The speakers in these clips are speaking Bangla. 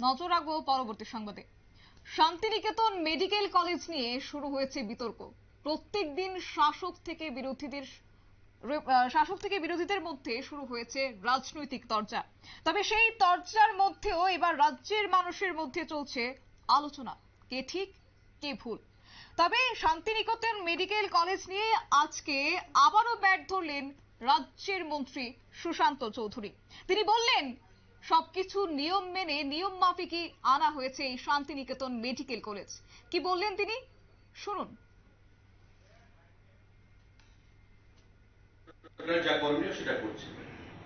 নজর রাখবো পরবর্তী সংবাদে। শান্তিনিকেতন মেডিকেল কলেজ নিয়ে শুরু হয়েছে বিতর্ক। প্রত্যেকদিন শাসক থেকে বিরোধীদের মধ্যে শুরু হয়েছে রাজনৈতিক তরজা। তবে সেই তরজার মধ্যেও এবার রাজ্যের মানুষের মধ্যে চলছে আলোচনা, কে ঠিক কে ভুল। তবে শান্তিনিকেতন মেডিকেল কলেজ নিয়ে আজকে আবারও ব্যাট ধরলেন রাজ্যের মন্ত্রী সুশান্ত চৌধুরী। তিনি বললেন সবকিছু নিয়ম মেনে নিয়ম মাফিকই আনা হয়েছে এই শান্তিনিকেতন মেডিকেল কলেজ। কি বললেন তিনি, শুনুন। যা করণীয় সেটা করছে,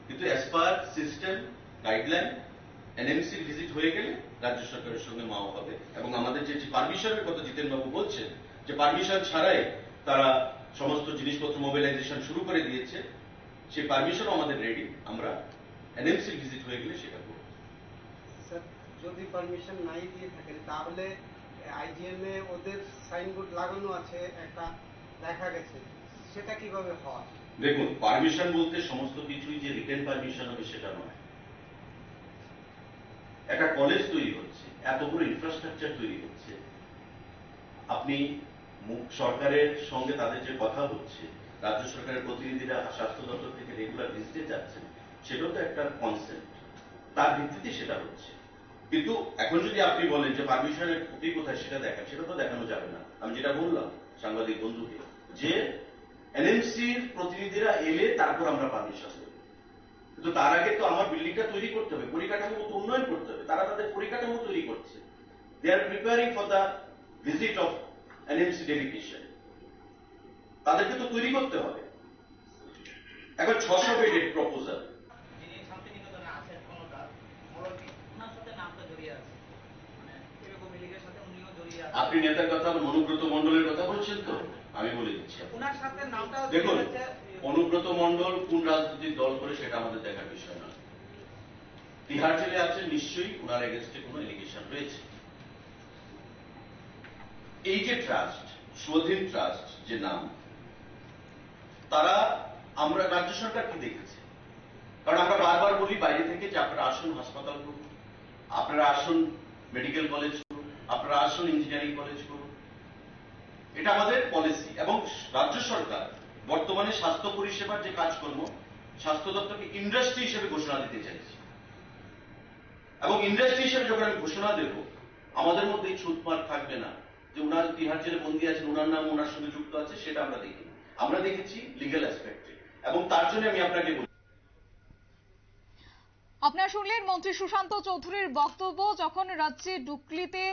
কিন্তু as per system guideline NMC visit হয়ে গেলে রাজ্য সরকারের সঙ্গে মাও হবে। এবং আমাদের যে পারমিশনের কথা জিতেন বাবু বলছেন যে পারমিশন ছাড়াই তারা সমস্ত জিনিসপত্র মোবিলাইজেশন শুরু করে দিয়েছে, সেই পারমিশনও আমাদের রেডি। আমরা এনএমসি ভিজিট হয়ে গেলে সেটা করব। স্যার, যদি পারমিশন নাই দিয়ে থাকেন তাহলে আইজিএম এ ওদের সাইনবোর্ড লাগানো আছে, একটা দেখা গেছে, সেটা কিভাবে হয়? দেখুন, পারমিশন বলতে সমস্ত কিছুই যে রিটেন পারমিশন হবে সেটা নয়। একটা কলেজ তৈরি হচ্ছে, এত বড় ইনফ্রাস্ট্রাকচার তৈরি হচ্ছে, আপনি সরকারের সঙ্গে তাদের যে কথা হচ্ছে, রাজ্য সরকারের প্রতিনিধিরা স্বাস্থ্য দপ্তর থেকে রেগুলার ভিজিটে যাচ্ছেন, সেটাও তো একটা কনসেপ্ট, তার ভিত্তিতে সেটা হচ্ছে। কিন্তু এখন যদি আপনি বলেন যে পারমিশনের কপি কোথায় সেটা দেখান, সেটা তো দেখানো যাবে না। আমি যেটা বললাম সাংবাদিক বন্ধুকে, যে এনএমসির প্রতিনিধিরা এলে তারপর আমরা পারমিশন দেব, কিন্তু তার আগে তো আমার বিল্ডিংটা তৈরি করতে হবে, পরিকাঠামো তো উন্নয়ন করতে হবে। তারা তাদের পরিকাঠামো তৈরি করছে, they are preparing for the visit of NMC delegation. তাদেরকে তো তৈরি করতে হবে। এখন 600 বেডের প্রপোজাল, আপনি নেতার কথা অনুব্রত মন্ডলের কথা বলছেন তো, আমি বলে দিচ্ছি। দেখুন, অনুব্রত মন্ডল কোন রাজনৈতিক দল করে সেটা আমাদের দেখার বিষয় না। তিহার জেলে আছেন, নিশ্চয়ই ওনার এগেনস্টে কোনো এলিগেশন রয়েছে। এই যে ট্রাস্ট, স্বাধীন ট্রাস্ট যে নাম, তারা আমরা রাজ্য সরকার কি দেখেছে? কারণ আমরা বারবার বলি বাইরে থেকে যে আপনারা আসুন হাসপাতাল করুন, আপনারা আসুন মেডিকেল কলেজ করুন, আপনারা আসুন ইঞ্জিনিয়ারিং কলেজ করুন, এটা আমাদের পলিসি। এবং রাজ্য সরকার বর্তমানে স্বাস্থ্য পরিষেবার যে কাজকর্ম, স্বাস্থ্য দপ্তরকে ইন্ডাস্ট্রি হিসেবে ঘোষণা দিতে চাইছে। এবং ইন্ডাস্ট্রি হিসেবে যখন আমি ঘোষণা দেব, আমাদের মধ্যে এই ছুটমার থাকবে না যে উনার তিহার জেলে বন্দী আছেন, উনার নাম ওনার সঙ্গে যুক্ত আছে, সেটা আমরা দেখি। আমরা দেখেছি লিগ্যাল অ্যাসপেক্টে। এবং তার জন্য আমি আপনাকে বলি, আপনারা শুনলেন মন্ত্রী সুশান্ত চৌধুরীর বক্তব্য। যখন রাজ্যে ডুকলিতে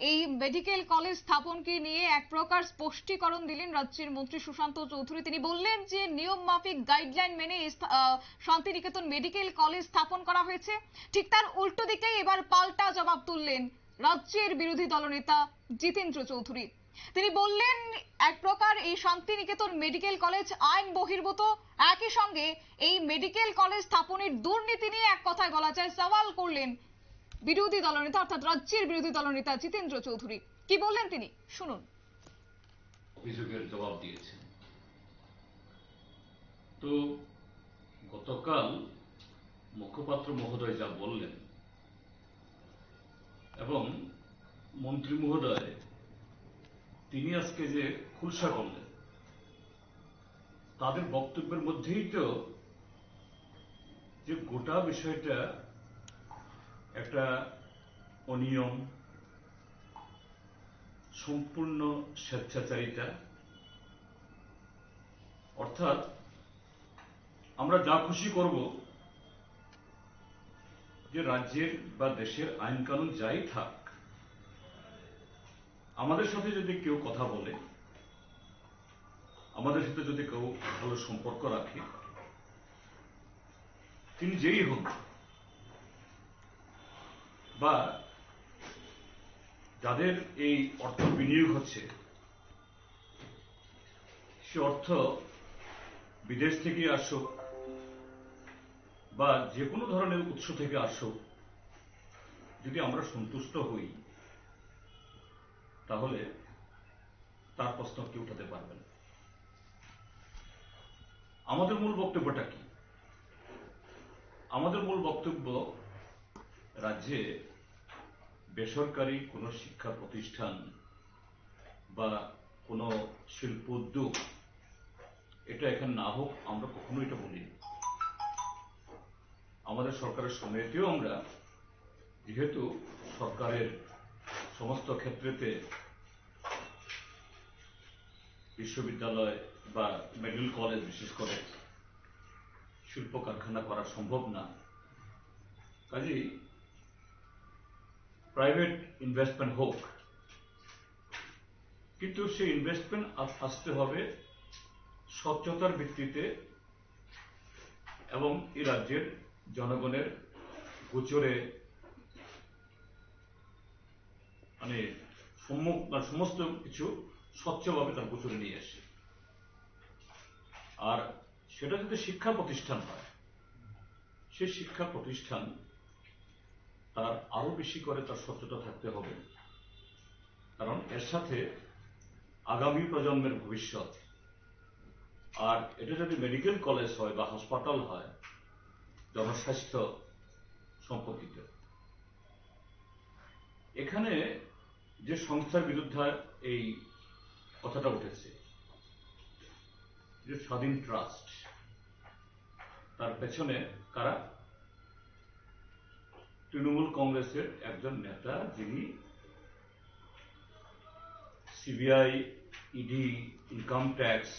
এই মেডিকেল কলেজ স্থাপনকে নিয়ে এক প্রকার স্পষ্টীকরণ দিলেন রাজ্যের মন্ত্রী সুশান্ত চৌধুরী। তিনি বললেন যে নিয়ম মাফিক গাইডলাইন মেনে শান্তিনিকেতন মেডিকেল কলেজ স্থাপন করা হয়েছে। ঠিক তার উল্টো দিকে এবার পাল্টা জবাব তুললেন রাজ্যের বিরোধী দলনেতা জিতেন্দ্র চৌধুরী। তিনি বললেন এক প্রকার এই শান্তিনিকেতন মেডিকেল কলেজ আইন বহির্ভূত, একই সঙ্গে এই মেডিকেল কলেজ স্থাপনের দুর্নীতি নিয়ে এক কথায় বলা যায় সওয়াল করলেন বিরোধী দলনেতা অর্থাৎ রাজ্যের বিরোধী দলনেতা জিতেন্দ্র চৌধুরী। কি বললেন তিনি, শুনুন। অভিযোগের জবাব দিয়েছেন। তো গতকাল মুখপাত্র মহোদয় যা বললেন এবং মন্ত্রী মহোদয় তিনি আজকে যে খুলসা করলেন, তাদের বক্তব্যের মধ্যেই তো যে গোটা বিষয়টা একটা অনিয়ম, সম্পূর্ণ স্বেচ্ছাচারিতা, অর্থাৎ আমরা যা খুশি করব, যে রাজ্যের বা দেশের আইন কানুন যাই থাক, আমাদের সাথে যদি কেউ কথা বলে, আমাদের সাথে যদি কেউ ভালো সম্পর্ক রাখে, তিনি যেই হন, বা যাদের এই অর্থ বিনিয়োগ হচ্ছে, সে অর্থ বিদেশ থেকে আসুক বা যে কোনো ধরনের উৎস থেকে আসুক, যদি আমরা সন্তুষ্ট হই, তাহলে তার প্রশ্ন কেউ উঠাতে পারবে না। আমাদের মূল বক্তব্যটা কি? আমাদের মূল বক্তব্য, রাজ্যে বেসরকারি কোনো শিক্ষা প্রতিষ্ঠান বা কোনো শিল্প উদ্যোগ এটা এখানে না হোক, আমরা কখনো এটা বলি। আমাদের সরকারের সময়তেও আমরা, যেহেতু সরকারের সমস্ত ক্ষেত্রেতে বিশ্ববিদ্যালয় বা মেডিকেল কলেজ বিশেষ করে শিল্প কারখানা করা সম্ভব না, কাজেই প্রাইভেট ইনভেস্টমেন্ট হোক, কিন্তু সেই ইনভেস্টমেন্ট আসতে হবে স্বচ্ছতার ভিত্তিতে এবং এই রাজ্যের জনগণের গোচরে মানে সমস্ত কিছু স্বচ্ছভাবে তার গোচরে নিয়ে আসে। আর সেটা যদি শিক্ষা প্রতিষ্ঠান হয়, সেই শিক্ষা প্রতিষ্ঠান তার আরো বেশি করে তার স্বচ্ছতা থাকতে হবে, কারণ এর সাথে আগামী প্রজন্মের ভবিষ্যৎ। আর এটা যদি মেডিকেল কলেজ হয় বা হাসপাতাল হয় জনস্বাস্থ্য সম্পর্কিত, এখানে যে সংস্থার বিরুদ্ধে এই কথাটা উঠেছে, যে স্বাধীন ট্রাস্ট, তার পেছনে কারা? তৃণমূল কংগ্রেসের একজন নেতা, যিনি সিবিআই, ইডি, ইনকাম ট্যাক্স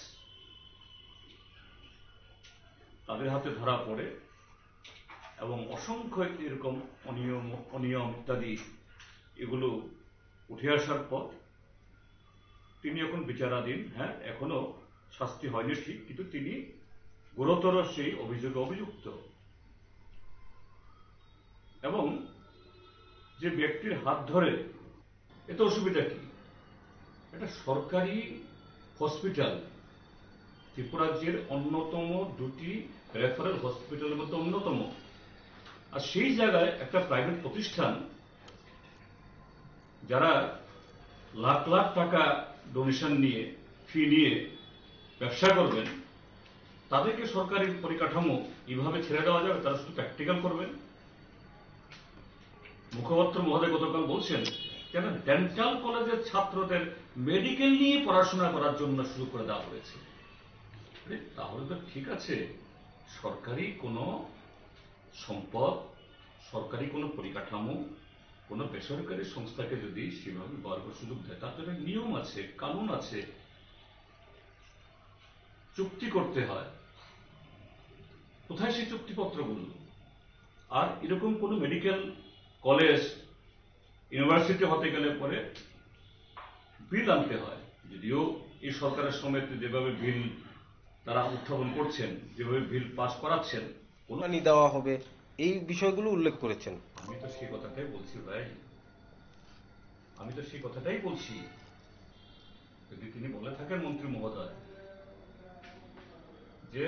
তাদের হাতে ধরা পড়ে এবং অসংখ্য এরকম অনিয়ম ইত্যাদি এগুলো উঠে আসার পর তিনি এখন বিচারাধীন। হ্যাঁ, এখনো শাস্তি হয়নি ঠিক, কিন্তু তিনি গুরুতর সেই অভিযোগে অভিযুক্ত। এবং যে ব্যক্তির হাত ধরে, এতে অসুবিধা কি? এটা সরকারি হসপিটাল, ত্রিপুরা রাজ্যের অন্যতম দুটি রেফারেল হসপিটালের মধ্যে অন্যতম, আর সেই জায়গায় একটা প্রাইভেট প্রতিষ্ঠান যারা লাখ লাখ টাকা ডোনেশন নিয়ে, ফি নিয়ে ব্যবসা করবেন, তাদেরকে সরকারি পরিকাঠামো এইভাবে ছেড়ে দেওয়া যাবে? তারা শুধু প্র্যাকটিক্যাল করবেন। মুখপাত্র মহোদয় গতকাল বলছেন যেন ডেন্টাল কলেজের ছাত্রদের মেডিকেল নিয়ে পড়াশোনা করার জন্য শুরু করে দেওয়া হয়েছে। তাহলে তো ঠিক আছে, সরকারি কোনো সম্পদ, সরকারি কোনো পরিকাঠামো কোনো বেসরকারি সংস্থাকে যদি সেভাবে ব্যবহার করার সুযোগ দেয়, তার জন্য নিয়ম আছে, কানুন আছে, চুক্তি করতে হয়। কোথায় সেই চুক্তিপত্রগুলো? আর এরকম কোন মেডিকেল কলেজ, ইউনিভার্সিটি হতে গেলে পরে বিল আনতে হয়। যদিও এই সরকারের সময় যেভাবে বিল তারা উত্থাপন করছেন, যেভাবে বিল পাস করাচ্ছেন, অনুদান দেওয়া হবে, এই বিষয়গুলো উল্লেখ করেছেন। আমি তো সেই কথাটাই বলছি ভাই, আমি তো সেই কথাটাই বলছি। যদি তিনি বলে থাকেন মন্ত্রী মহোদয় যে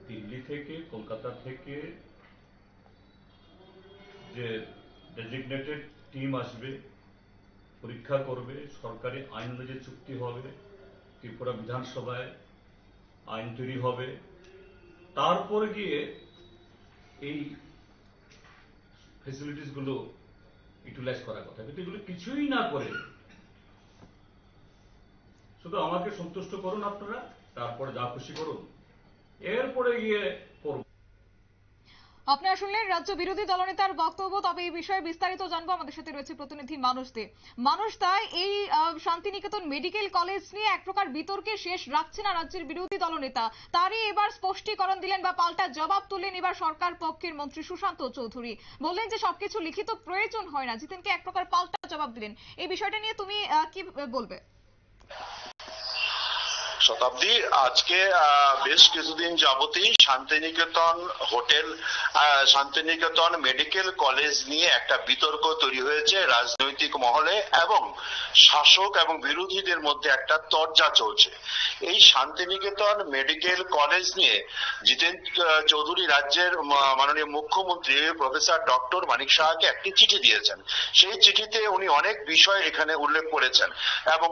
দিল্লি থেকে, কলকাতা থেকে যে ডেজিগনেটেড টিম আসবে, পরীক্ষা করবে, সরকারি আইন অনুযায়ী চুক্তি হবে, ত্রিপুরা বিধানসভায় আইন তৈরি হবে, তারপর গিয়ে এই ফেসিলিটিস গুলো ইউটিলাইজ করার কথা। কিন্তু এগুলো কিছুই না করে শুধু আমাকে সন্তুষ্ট করুন আপনারা, তারপরে যা খুশি করুন, এরপরে গিয়ে করব। আপনারা শুনলেন রাজ্য বিরোধী দলনেতার বক্তব্য। তবে এই বিষয়ে বিস্তারিত জানবো, আমাদের সাথে রয়েছে প্রতিনিধি মানুষ দে। মানুষ দা, এই শান্তিনিকেতন মেডিকেল কলেজ নিয়ে এক প্রকার বিতর্কে শেষ রাখছে না রাজ্যের বিরোধী দলনেতা। তারই এবার স্পষ্টীকরণ দিলেন বা পাল্টা জবাব তুললেন এবার সরকার পক্ষের মন্ত্রী সুশান্ত চৌধুরী। বললেন যে সবকিছু লিখিত প্রয়োজন হয় না, জিতেনকে এক প্রকার পাল্টা জবাব দিলেন। এই বিষয়টা নিয়ে তুমি কি বলবে? শতাব্দী, আজকে বেশ কিছুদিন যাবতই Shantiniketan hotel, Shantiniketan medical college নিয়ে একটা বিতর্ক তৈরি হয়েছে রাজনৈতিক মহলে, এবং শাসক এবং বিরোধীদের মধ্যে একটা তরজা চলছে। এই শান্তিনিকেতন মেডিকেল কলেজ নিয়ে জিতেন চৌধুরী রাজ্যের মাননীয় মুখ্যমন্ত্রী প্রফেসর ডক্টর মানিক সাহাকে একটি চিঠি দিয়েছেন। সেই চিঠিতে উনি অনেক বিষয় এখানে উল্লেখ করেছেন এবং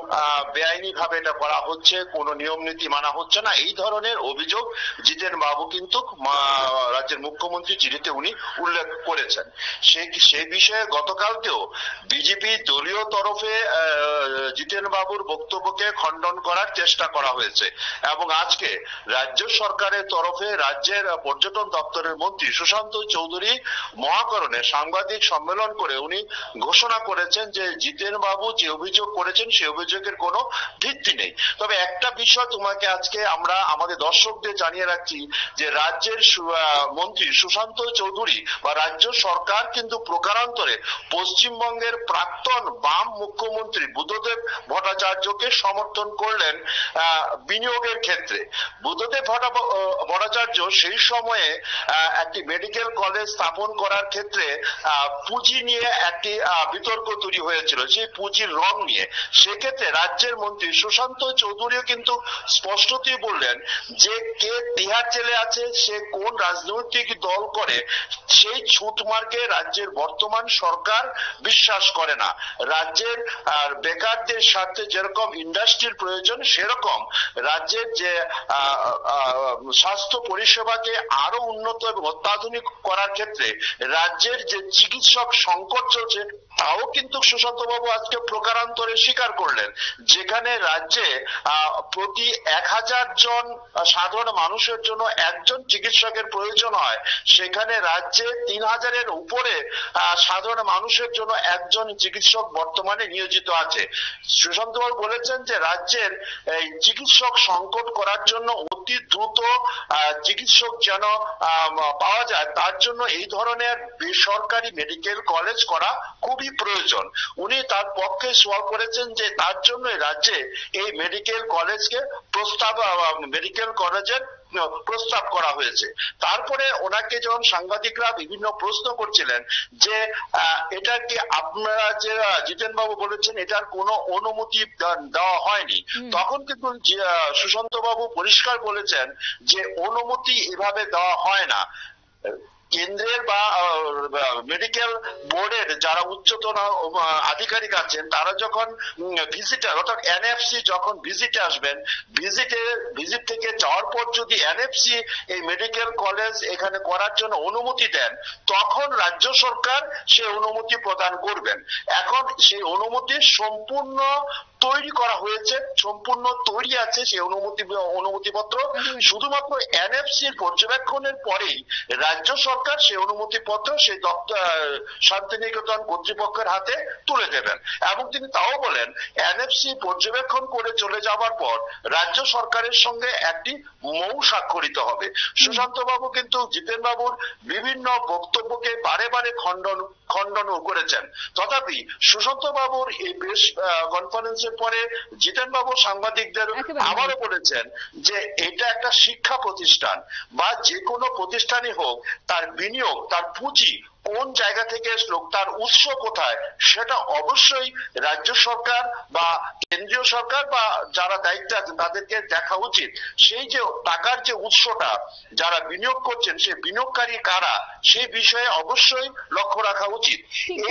বেআইনি ভাবে এটা করা হচ্ছে, কোনো নিয়ম নীতি মানা হচ্ছে না, এই ধরনের অভিযোগ জিতেন বাবু কিন্তু রাজ্যের মুখ্যমন্ত্রী চিঠিতে উনি উল্লেখ করেছেন। সেই বিষয়ে গতকালকেও বিজেপি দলীয় তরফে জিতেন বাবুর বক্তব্যকে খণ্ডন করার চেষ্টা করা হয়েছে এবং আজকে রাজ্য সরকারের তরফে রাজ্যের পর্যটন দপ্তরের মন্ত্রী সুশান্ত চৌধুরী মহাকরণে সাংবাদিক সম্মেলন করে উনি ঘোষণা করেছেন যে জিতেন বাবু যে অভিযোগ করেছেন সেই অভিযোগের কোনো ভিত্তি নেই। তবে একটা বিষয় তোমাকে আজকে আমরা আমাদের দর্শকদের জানিয়ে রাখছি যে রাজ্যের মন্ত্রী সুশান্ত চৌধুরী বা রাজ্য সরকার কিন্তু প্রকারান্তরে পশ্চিমবঙ্গের প্রাক্তন বাম মুখ্যমন্ত্রী বুদ্ধদেব ভট্টাচার্যকে সমর্থন করলেন বিনিয়োগের ক্ষেত্রে। বুদ্ধদেব ভট্টাচার্য সেই সময়ে একটি মেডিকেল কলেজ স্থাপন করার ক্ষেত্রে পুঁজি নিয়ে একটি বিতর্ক তৈরি হয়েছিল, সেই পুঁজির রং নিয়ে। সেক্ষেত্রে রাজ্যের মন্ত্রী সুশান্ত চৌধুরীও কিন্তু স্পষ্টতই বললেন যে কে তিহার জেলে আছে, সে কোন রাজনৈতিক দল করে, সেই ছুটমার্গে রাজ্যের বর্তমান সরকার বিশ্বাস করে না। রাজ্যের বেকারদের স্বার্থে যেরকম ইন্ডাস্ট্রির প্রয়োজন, সেরকম রাজ্যের যে স্বাস্থ্য পরিষেবাকে আরো উন্নত এবং অত্যাধুনিক করার ক্ষেত্রে রাজ্যের যে চিকিৎসক সংকট চলছে তাও কিন্তু সুশান্ত বাবু আজকে প্রকারান্তরে স্বীকার করলেন। যেখানে রাজ্যে প্রতি 1000 জন সাধারণ মানুষের জন্য একজন চিকিৎসকের প্রয়োজন হয়, সেখানে রাজ্যে 3000-এর উপরে সাধারণ মানুষের জন্য একজন চিকিৎসক বর্তমানে নিয়োজিত আছে। সুশান্ত বাবু বলেছেন যে রাজ্যের এই চিকিৎসক সংকট করার জন্য অতি দ্রুত চিকিৎসক যেন পাওয়া যায়, তার জন্য এই ধরনের বেসরকারি মেডিকেল কলেজ করা খুবই প্রয়োজন। উনি তার পক্ষে সওয়াল করেছেন যে তার জন্য রাজ্যে এই মেডিকেল কলেজকে মেডিকেল কলেজের প্রস্তাব করা হয়েছে। তারপরে ওনাকে যখন সাংবাদিকরা বিভিন্ন প্রশ্ন করছিলেন যে এটা কি আপনারা যে জিতেন বাবু বলেছেন এটার কোনো অনুমতি দেওয়া হয়নি, তখন কিন্তু সুশান্ত বাবু পরিষ্কার বলেছেন যে অনুমতি এভাবে দেওয়া হয় না। কেন্দ্রের বা মেডিকেল বোর্ডের যারা উচ্চতর আধিকারিক আছেন তারা যখন ভিজিটার অর্থাৎ এনএফসি যখন ভিজিটে আসবেন, ভিজিট থেকে যাওয়ার পর যদি এনএফসি এই মেডিকেল কলেজ এখানে করার জন্য অনুমতি দেন, তখন রাজ্য সরকার সেই অনুমতি প্রদান করবেন। এখন সেই অনুমতি সম্পূর্ণ তৈরি করা হয়েছে, সম্পূর্ণ তৈরি আছে সেই অনুমতিপত্র। শুধুমাত্র এনএফসির পর্যবেক্ষণের পরেই রাজ্য সরকার সেই অনুমতিপত্র সেই শান্তিনিকেতন কর্তৃপক্ষের হাতে তুলে দেবেন। এবং তিনি তাও বলেন এনএফসি পর্যবেক্ষণ করে চলে যাওয়ার পর রাজ্য সরকারের সঙ্গে একটি মৌ স্বাক্ষরিত হবে। সুশান্ত বাবু কিন্তু জিতেন বাবুর বিভিন্ন বক্তব্যকে বারে বারে খণ্ডন করেছেন। তথাপি সুশান্ত বাবুর এই প্রেস কনফারেন্সের পরে জিতেন বাবু সাংবাদিকদের আবারও বলেছেন যে এটা একটা শিক্ষা প্রতিষ্ঠান বা যে কোনো প্রতিষ্ঠানই হোক, তার বিনিয়োগ, তার পুঁজি কোন জায়গা থেকে আসলো, তার উৎস কোথায়, সেটা অবশ্যই রাজ্য সরকার বা কেন্দ্রীয় সরকার বা যারা দায়িত্বে আছেন তাদেরকে দেখা উচিত। সেই যে টাকার যে উৎসটা যারা বিনিয়োগ করছেন সেই বিনিয়োগকারী কারা, সেই বিষয়ে অবশ্যই লক্ষ্য রাখা উচিত।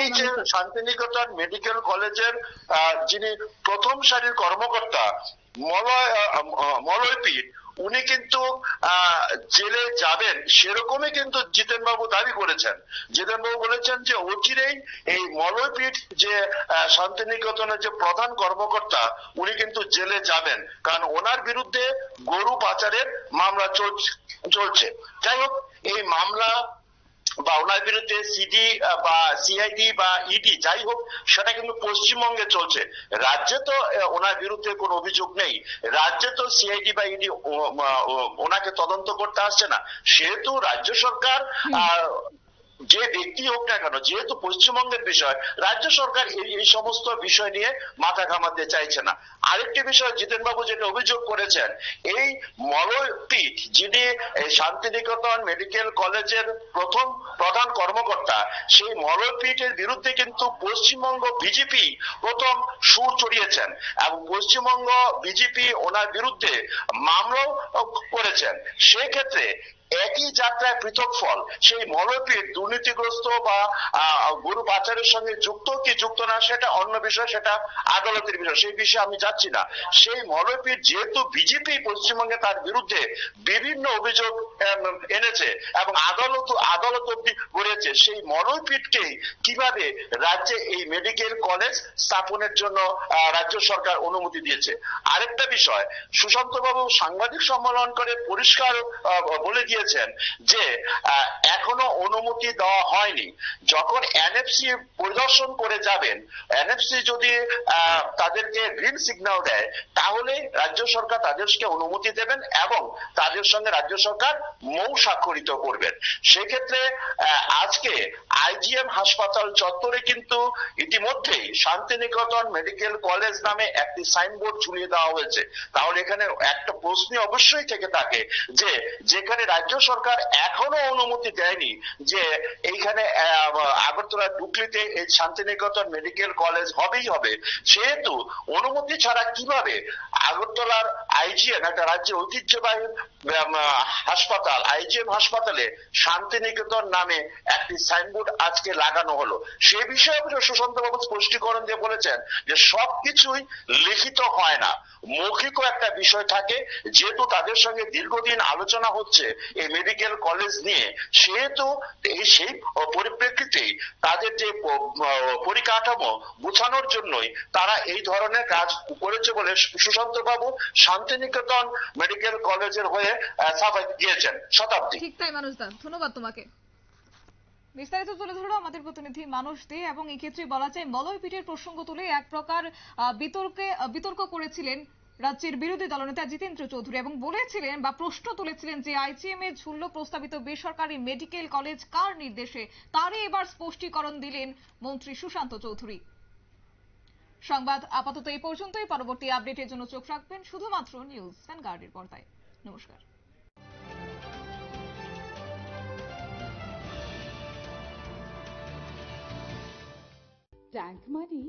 এই যে শান্তিনিকেতন মেডিকেল কলেজের যিনি প্রথম সারির কর্মকর্তা মলয়পীঠ, উনি কিন্তু জেলে যাবেন সেরকমই কিন্তু জিতেন বাবু দাবি করেছেন। জিতেন বাবু বলেছেন যে অচিরেই এই মলয়পীঠ যে শান্তিনিকেতনের যে প্রধান কর্মকর্তা উনি কিন্তু জেলে যাবেন, কারণ ওনার বিরুদ্ধে গরু পাচারের মামলা চলছে। যাই হোক, এই মামলা বা ওনার বিরুদ্ধে সিডি বা সিআইডি বা ইডি যাই হোক সেটা কিন্তু পশ্চিমবঙ্গে চলছে। রাজ্যে তো ওনার বিরুদ্ধে কোনো অভিযোগ নেই, রাজ্যে তো সিআইডি বা ইডি ওনাকে তদন্ত করতে আসছে না। সেহেতু রাজ্য সরকার যে ব্যক্তি হোক না কেন, যেহেতু পশ্চিমবঙ্গের বিষয়, রাজ্য সরকার এই সমস্ত বিষয় নিয়ে মাথা ঘামাতে চাইছে না। আরেকটি বিষয় জিতেন বাবু যেটা অভিযোগ করেছেন, এই মলয়পীঠ যিনি শান্তিনিকেতন মেডিকেল কলেজের প্রধান কর্মকর্তা, সেই মলয়পীঠের বিরুদ্ধে কিন্তু পশ্চিমবঙ্গ বিজেপি প্রথম সুর চড়িয়েছেন এবং পশ্চিমবঙ্গ বিজেপি ওনার বিরুদ্ধে মামলাও করেছেন। সেক্ষেত্রে একই যাত্রায় পৃথক ফল। সেই মৌলপীঠ দুর্নীতিগ্রস্ত বা গরু পাচারের সঙ্গে যুক্ত কি যুক্ত না সেটা অন্য বিষয়, সেটা আদালতের বিষয়, সেই বিষয়ে আমি যাচ্ছি না। সেই মৌলপীঠ যেহেতু বিজেপি পশ্চিমবঙ্গে তার বিরুদ্ধে বিভিন্ন অভিযোগ এনেছে এবং আদালত অব্দি গড়িয়েছে, সেই মৌলপীঠকেই কিভাবে রাজ্যে এই মেডিকেল কলেজ স্থাপনের জন্য রাজ্য সরকার অনুমতি দিয়েছে। আরেকটা বিষয়, সুশান্ত বাবু সাংবাদিক সম্মেলন করে পরিষ্কার বলে দিয়েছেন যে এখনো অনুমতি দেওয়া হয়নি। যখন এনএফসি পরিদর্শন করে যাবেন, এনএফসি যদি তাদেরকে গ্রিন সিগন্যাল দেয় তাহলে রাজ্য সরকার তাদেরকে অনুমতি দেবেন এবং তাদের সঙ্গে রাজ্য সরকার মৌ স্বাক্ষরিত করবেন। সেক্ষেত্রে আজকে আইজিএম হাসপাতাল চত্বরে কিন্তু ইতিমধ্যেই শান্তিনিকেতন মেডিকেল কলেজ নামে একটি সাইনবোর্ড ঝুলিয়ে দেওয়া হয়েছে। তাহলে এখানে একটা প্রশ্ন অবশ্যই থেকে থাকে যে যেখানে রাজ্য সরকার এখনো অনুমতি দেয়নি যে এইখানে আগরতলা ডুকলিতে এই শান্তিনিকেতন মেডিকেল কলেজ হবেই হবে, সেহেতু অনুমতি ছাড়া কিভাবে আগরতলার আইজিএম, একটা রাজ্যের ঐতিহ্যবাহী হাসপাতাল আইজিএম হাসপাতালে শান্তিনিকেতন নামে একটি সাইনবোর্ড আজকে লাগানো হলো। সে বিষয়ে সুশান্ত বাবু স্পষ্টীকরণ দিয়ে বলেছেন যে সবকিছুই লিখিত হয় না, মৌখিক একটা বিষয় থাকে। যেহেতু তাদের সঙ্গে দীর্ঘদিন আলোচনা হচ্ছে এই মেডিকেল কলেজ নিয়ে, সেহেতু সেই পরিপ্রেক্ষিতেই তাদের যে পরিকাঠামো গোছানোর জন্যই তারা এই ধরনের কাজ করেছে বলে সুশান্ত বাবু শান্তিনিকেতন মেডিকেল কলেজের হয়ে সাফাই দিয়েছেন। শতাব্দী। ঠিক তাই মানুষ দা, ধন্যবাদ তোমাকে। বিস্তারিত তুলে ধরলো আমাদের প্রতিনিধি মানুষ দে। এবং এই ক্ষেত্রে বলা যায় মলয়পীঠের প্রসঙ্গ তুলে এক প্রকার বিতর্ক করেছিলেন রাজ্যের বিরোধী দলনেতা জিতেন্দ্র চৌধুরী এবং বলেছিলেন বা প্রশ্ন তুলেছিলেন যে আইজিএম এ ঝুলল প্রস্তাবিত বেসরকারি মেডিকেল কলেজ কার নির্দেশে, তারই এবার স্পষ্টীকরণ দিলেন মন্ত্রী সুশান্ত চৌধুরী। সংবাদ আপাতত এই পর্যন্তই। পরবর্তী আপডেটের জন্য চোখ রাখবেন শুধুমাত্র নিউজ ভ্যানগার্ডের পর্দায়। নমস্কার। ট্যাঙ্ক মানি